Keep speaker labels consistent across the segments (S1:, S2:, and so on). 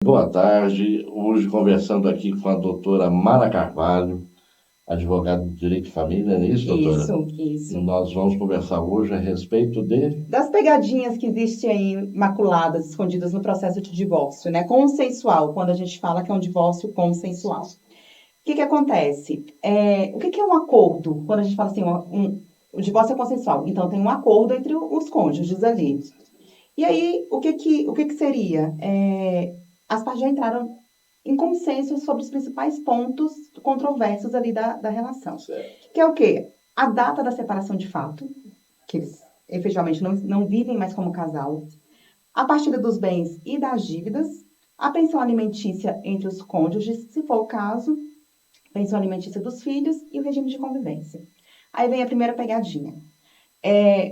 S1: Boa tarde. Hoje conversando aqui com a doutora Mara Carvalho, advogada de Direito de Família, não é isso, doutora? E
S2: Isso.
S1: nós vamos conversar hoje a respeito de...
S2: Das pegadinhas que existem aí, maculadas, escondidas no processo de divórcio, né? Consensual, quando a gente fala que é um divórcio consensual. O que que acontece? O que que é um acordo? Quando a gente fala assim, o divórcio é consensual. Então, tem um acordo entre os cônjuges ali. E aí, o que que seria? As partes já entraram em consenso sobre os principais pontos controversos ali da relação.
S1: Certo.
S2: Que é o quê? A data da separação de fato, que eles efetivamente não vivem mais como casal, a partilha dos bens e das dívidas, a pensão alimentícia entre os cônjuges, se for o caso, pensão alimentícia dos filhos e o regime de convivência. Aí vem a primeira pegadinha.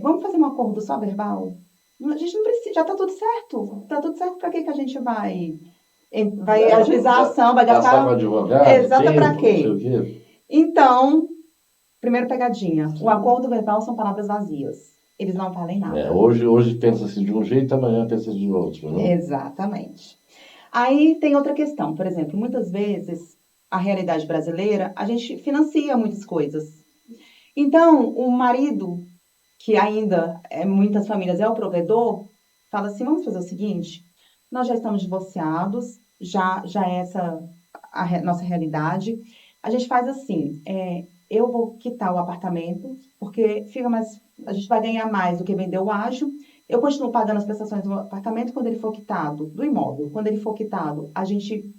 S2: Vamos fazer um acordo só verbal? A gente não precisa, já está tudo certo. Está tudo certo, para que que a gente vai ajuizar a ação, vai
S1: Passar com
S2: gastar.
S1: advogado,
S2: Exata para
S1: tempo, não sei o
S2: quê?
S1: quê.
S2: Então, primeira pegadinha. O acordo verbal são palavras vazias. Eles não valem nada.
S1: Hoje pensa-se de um jeito, amanhã pensa-se de outro, né?
S2: Exatamente. Aí tem outra questão, por exemplo, muitas vezes a realidade brasileira, a gente financia muitas coisas. Então, o marido, que ainda muitas famílias é o provedor, fala assim: vamos fazer o seguinte, nós já estamos divorciados, já é essa nossa realidade. A gente faz assim: eu vou quitar o apartamento, porque fica mais, a gente vai ganhar mais do que vender o ágio. Eu continuo pagando as prestações do apartamento quando ele for quitado, do imóvel. Quando ele for quitado, a gente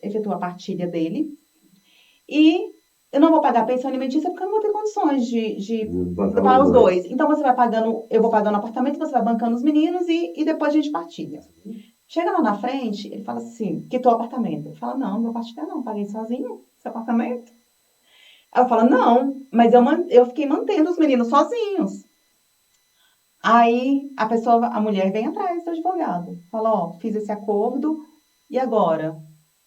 S2: efetua a partilha dele. E eu não vou pagar pensão alimentícia porque eu não vou ter condições de
S1: Bancar
S2: pagar
S1: os
S2: os
S1: dois.
S2: dois. Então você vai pagando, eu vou pagando o apartamento, você vai bancando os meninos e depois a gente partilha. Chega lá na frente, ele fala assim, quitou o apartamento. Ele fala, não, não vou partilhar não, paguei sozinho esse apartamento. Ela fala, não, mas eu fiquei mantendo os meninos sozinhos. Aí a mulher vem atrás do advogado. Fala, ó, fiz esse acordo, e agora?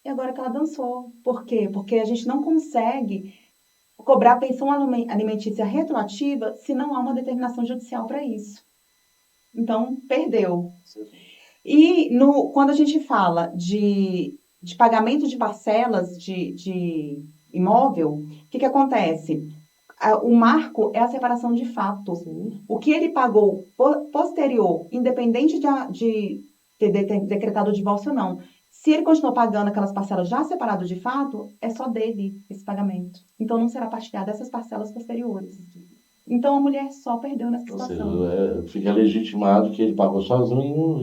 S2: E agora que ela dançou. Por quê? Porque a gente não consegue cobrar pensão alimentícia retroativa se não há uma determinação judicial para isso. Então, perdeu. E quando a gente fala de pagamento de parcelas de imóvel, o que acontece? O marco é a separação de fato. O que ele pagou posterior, independente de ter decretado o divórcio ou não, se ele continuou pagando aquelas parcelas já separadas de fato, é só dele esse pagamento. Então não será partilhado essas parcelas posteriores. Então a mulher só perdeu nessa
S1: Ou seja,
S2: situação.
S1: fica legitimado que ele pagou sozinho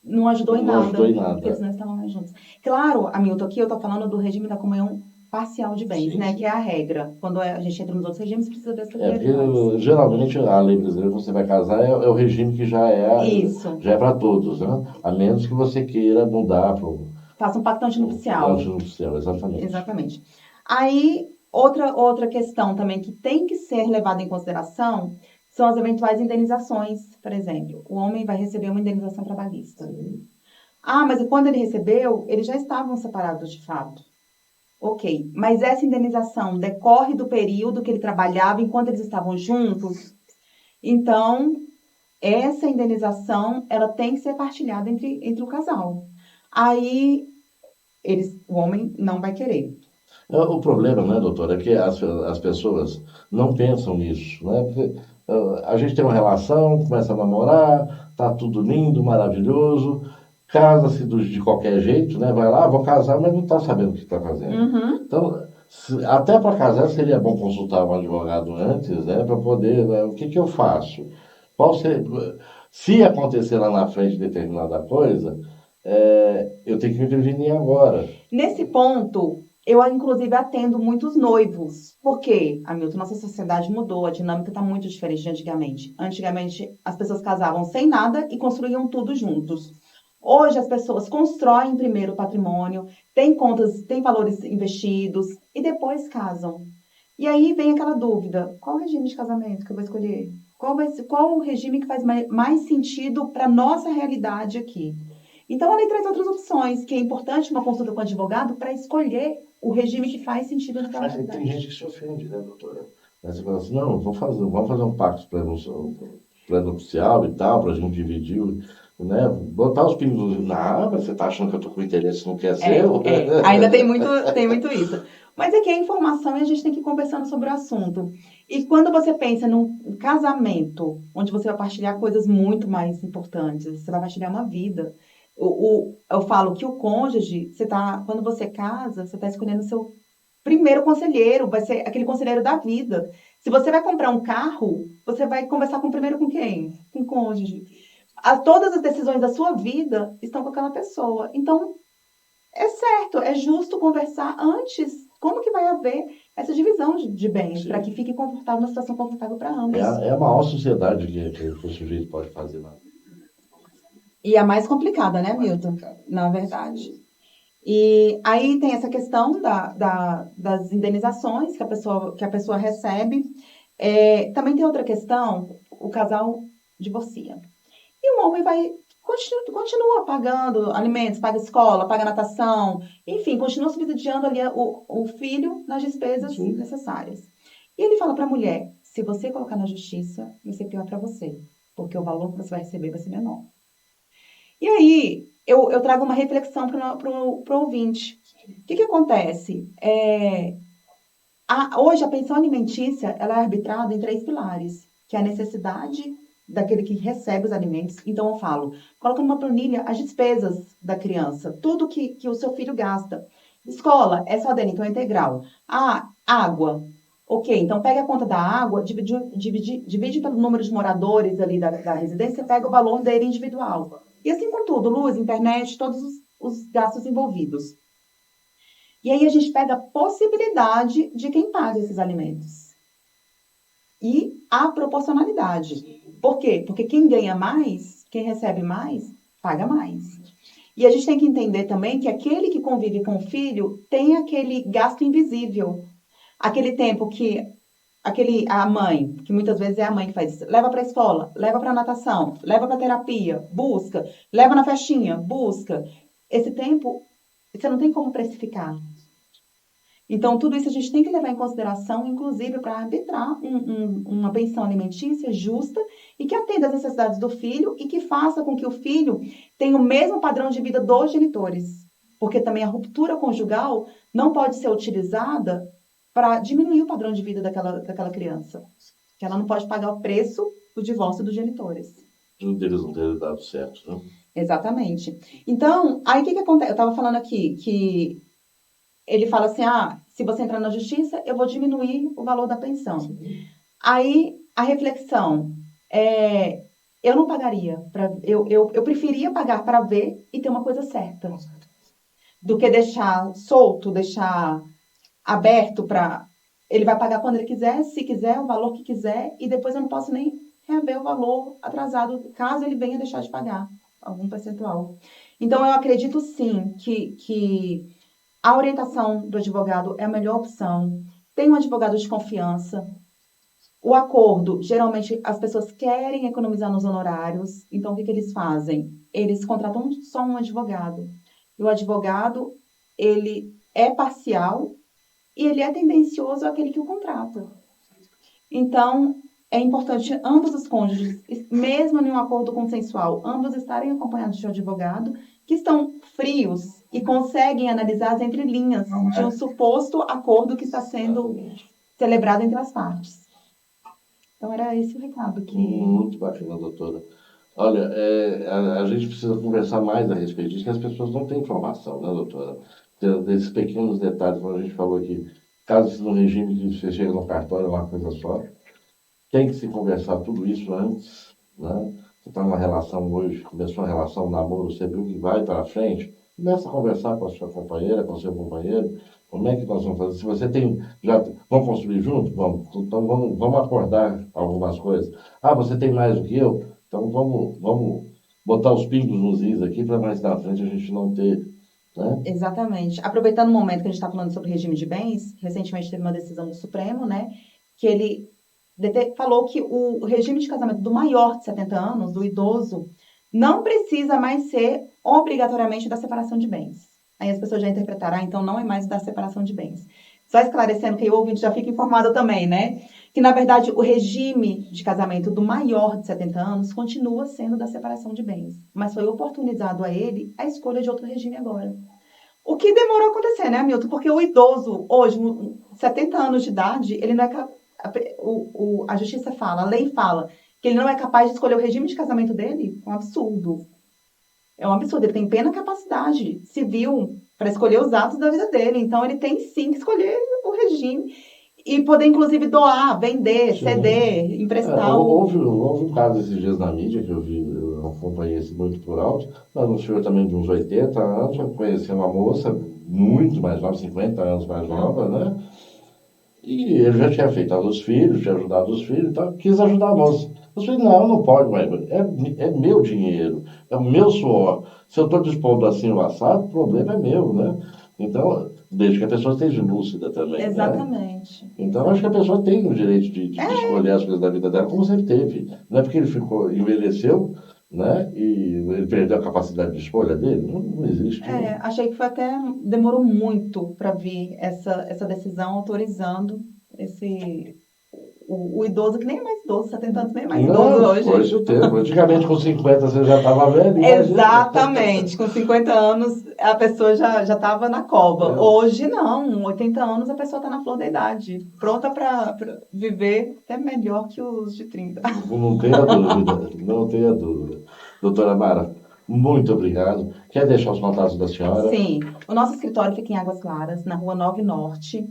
S2: Não ajudou em
S1: não ajudou
S2: nada,
S1: em
S2: porque eles
S1: nada.
S2: não estavam mais juntos. Claro, Hamilton, aqui eu estou falando do regime da comunhão parcial de bens,
S1: Sim,
S2: né? Que é
S1: sim.
S2: a regra. Quando a gente entra nos outros regimes, precisa ver as
S1: Porque
S2: peculiaridades.
S1: geralmente a lei brasileira, quando você vai casar, é o regime que
S2: Isso.
S1: já é para todos, né? A menos que você queira mudar para o
S2: Faça um pacto antinupcial.
S1: nupcial, exatamente.
S2: Exatamente. Aí, outra questão também que tem que ser levada em consideração são as eventuais indenizações. Por exemplo, o homem vai receber uma indenização trabalhista. Ah, mas quando ele recebeu, eles já estavam separados de fato. Ok, mas essa indenização decorre do período que ele trabalhava enquanto eles estavam juntos? Então, essa indenização, ela tem que ser partilhada entre o casal. Aí, o homem não vai querer.
S1: O problema, né, doutor, é que as pessoas não pensam nisso, né? Porque, a gente tem uma relação, começa a namorar, tá tudo lindo, maravilhoso, casa-se de qualquer jeito, né? Vai lá, vão casar, mas não está sabendo o que está fazendo.
S2: Uhum.
S1: Então, até para casar seria bom consultar um advogado antes, né? Para poder, né, o que que eu faço? Qual seria, se acontecer lá na frente determinada coisa, eu tenho que me prevenir agora.
S2: Nesse ponto, eu inclusive atendo muitos noivos. Por quê, Hamilton? Nossa sociedade mudou, a dinâmica está muito diferente de antigamente. Antigamente, as pessoas casavam sem nada e construíam tudo juntos. Hoje, as pessoas constroem primeiro o patrimônio, têm contas, têm valores investidos e depois casam. E aí vem aquela dúvida: qual o regime de casamento que eu vou escolher? Qual o regime que faz mais sentido para a nossa realidade aqui? Então, a lei traz outras opções, que é importante uma consulta com o advogado para escolher o regime que faz sentido naquela
S1: Mas tem
S2: realidade.
S1: gente que se ofende, né, doutora? Aí você fala assim, não, vamos fazer um pacto pré-nupcial e tal, para a gente dividir. né? Botar os pingos nos... Ah, mas você está achando que eu estou com interesse no que é seu?
S2: Ainda tem muito isso. Mas aqui é informação e a gente tem que ir conversando sobre o assunto. E quando você pensa num casamento, onde você vai partilhar coisas muito mais importantes, você vai partilhar uma vida. Eu falo que o cônjuge, quando você casa, você está escolhendo o seu primeiro conselheiro, vai ser aquele conselheiro da vida. Se você vai comprar um carro, você vai conversar primeiro com quem? Com o cônjuge. Todas as decisões da sua vida estão com aquela pessoa. Então, é certo, é justo conversar antes. Como que vai haver essa divisão de bens para que
S1: Sim.
S2: fique confortável, uma situação confortável para
S1: É,
S2: ambos?
S1: é a maior sociedade que o sujeito pode fazer na vida.
S2: E a mais complicada, né, Milton? Na verdade. E aí tem essa questão das indenizações que a pessoa recebe. Também tem outra questão, o casal divorcia. E o homem continua pagando alimentos, paga escola, paga natação, enfim, continua subsidiando ali o filho nas despesas
S1: Sim.
S2: necessárias. E ele fala para a mulher: se você colocar na justiça, vai ser pior para você, porque o valor que você vai receber vai ser menor. E aí, eu trago uma reflexão para o ouvinte. O que acontece? Hoje, a pensão alimentícia ela é arbitrada em três pilares, que é a necessidade daquele que recebe os alimentos. Então, eu falo, coloca numa planilha as despesas da criança, tudo que o seu filho gasta. Escola, é só dele, então é integral. Água. Ok, então pega a conta da água, divide pelo número de moradores ali da residência, pega o valor dele individual. E assim com tudo, luz, internet, todos os gastos envolvidos. E aí a gente pega a possibilidade de quem paga esses alimentos. E a proporcionalidade. Por quê? Porque quem ganha mais, quem recebe mais, paga mais. E a gente tem que entender também que aquele que convive com o filho tem aquele gasto invisível. Aquele tempo que a mãe, que muitas vezes é a mãe que faz isso, leva para a escola, leva para a natação, leva para a terapia, busca, leva na festinha, busca. Esse tempo, você não tem como precificar. Então, tudo isso a gente tem que levar em consideração, inclusive para arbitrar uma pensão alimentícia justa e que atenda às necessidades do filho e que faça com que o filho tenha o mesmo padrão de vida dos genitores. Porque também a ruptura conjugal não pode ser utilizada para diminuir o padrão de vida daquela criança. Que ela não pode pagar o preço do divórcio dos genitores.
S1: Um deles não ter dado certo, né?
S2: Exatamente. Então, aí o que acontece? Eu estava falando aqui que ele fala assim: se você entrar na justiça, eu vou diminuir o valor da pensão. Aí a reflexão é: eu não pagaria, eu preferia pagar para ver e ter uma coisa certa, do que deixar solto, deixar aberto para. Ele vai pagar quando ele quiser, se quiser, o valor que quiser, e depois eu não posso nem reaver o valor atrasado, caso ele venha deixar de pagar algum percentual. Então, eu acredito sim que a orientação do advogado é a melhor opção. Tem um advogado de confiança. O acordo, geralmente as pessoas querem economizar nos honorários, então o que eles fazem? Eles contratam só um advogado. E o advogado, ele é parcial e ele é tendencioso àquele que o contrata. Então, é importante ambos os cônjuges, mesmo em um acordo consensual, ambos estarem acompanhados de um advogado que estão frios e conseguem analisar as entrelinhas de um suposto acordo que está sendo celebrado entre as partes. Então, era esse o recado que...
S1: Muito bacana, doutora. Olha, a gente precisa conversar mais a respeito disso, que as pessoas não têm informação, né, doutora? Desses pequenos detalhes, como a gente falou aqui, caso no regime que você chega no cartório é uma coisa só, tem que se conversar tudo isso antes, né? Você está numa relação hoje, começou uma relação, um namoro, você viu que vai para frente, começa a conversar com a sua companheira, com o seu companheiro, como é que nós vamos fazer? Se você tem, vamos construir junto? Vamos. Então vamos acordar algumas coisas. Ah, você tem mais do que eu? Então vamos botar os pingos nos is aqui para mais na frente a gente não ter, né?
S2: Exatamente. Aproveitando o momento que a gente está falando sobre regime de bens, recentemente teve uma decisão do Supremo, né, que ele falou que o regime de casamento do maior de 70 anos, do idoso, não precisa mais ser obrigatoriamente da separação de bens. Aí as pessoas já interpretaram, então não é mais da separação de bens. Só esclarecendo que o ouvinte já fica informado também, né? Que, na verdade, o regime de casamento do maior de 70 anos continua sendo da separação de bens, mas foi oportunizado a ele a escolha de outro regime agora. O que demorou a acontecer, né, Milton? Porque o idoso, hoje, 70 anos de idade, ele não é a justiça fala, a lei fala, que ele não é capaz de escolher o regime de casamento dele. É um absurdo. É um absurdo. Ele tem plena capacidade civil para escolher os atos da vida dele. Então, ele tem sim que escolher o regime e poder, inclusive, doar, vender,
S1: Sim.
S2: ceder,
S1: É,
S2: emprestar
S1: houve um caso esses dias na mídia que eu vi, eu acompanhei esse muito por alto, mas um senhor também de uns 80 anos, eu conheci uma moça muito mais nova, 50 anos mais nova, né? E ele já tinha feito os filhos, tinha ajudado os filhos, então quis ajudar a moça. Eu falei, não, não pode, mas é meu dinheiro, é o meu suor. Se eu estou dispondo assim o assado, o problema é meu, né? Então, desde que a pessoa esteja lúcida também, né?
S2: Exatamente.
S1: Então, acho que a pessoa tem o direito de
S2: É,
S1: escolher as coisas da vida dela, como sempre teve. Não é porque ele envelheceu, né? E ele perdeu a capacidade de escolha dele. Não, não existe, né?
S2: achei que foi até demorou muito para vir essa decisão autorizando esse o idoso que nem é mais idoso, 70 anos nem é mais idoso
S1: Não, foi
S2: hoje.
S1: esse o tempo. Antigamente, com 50 você já estava velho, imagina.
S2: Exatamente, com 50 anos a pessoa já estava na cova.
S1: É,
S2: Hoje não, 80 anos a pessoa está na flor da idade, pronta para viver até melhor que os de 30.
S1: não tenha dúvida, não tenha dúvida. Doutora Mara, muito obrigado. Quer deixar os contatos da senhora?
S2: Sim, o nosso escritório fica em Águas Claras, na Rua 9 Norte,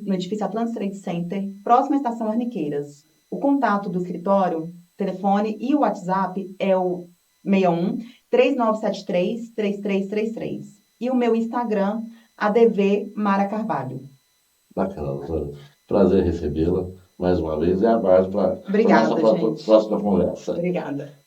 S2: no edifício Atlantis Trade Center, próxima à Estação Arniqueiras. O contato do escritório, telefone e o WhatsApp é o 61 3973 3333. E o meu Instagram, ADV Mara Carvalho.
S1: Bacana, doutora. Prazer recebê-la mais uma vez e aguardo para a nossa
S2: Obrigada, gente.
S1: próxima conversa.
S2: Obrigada.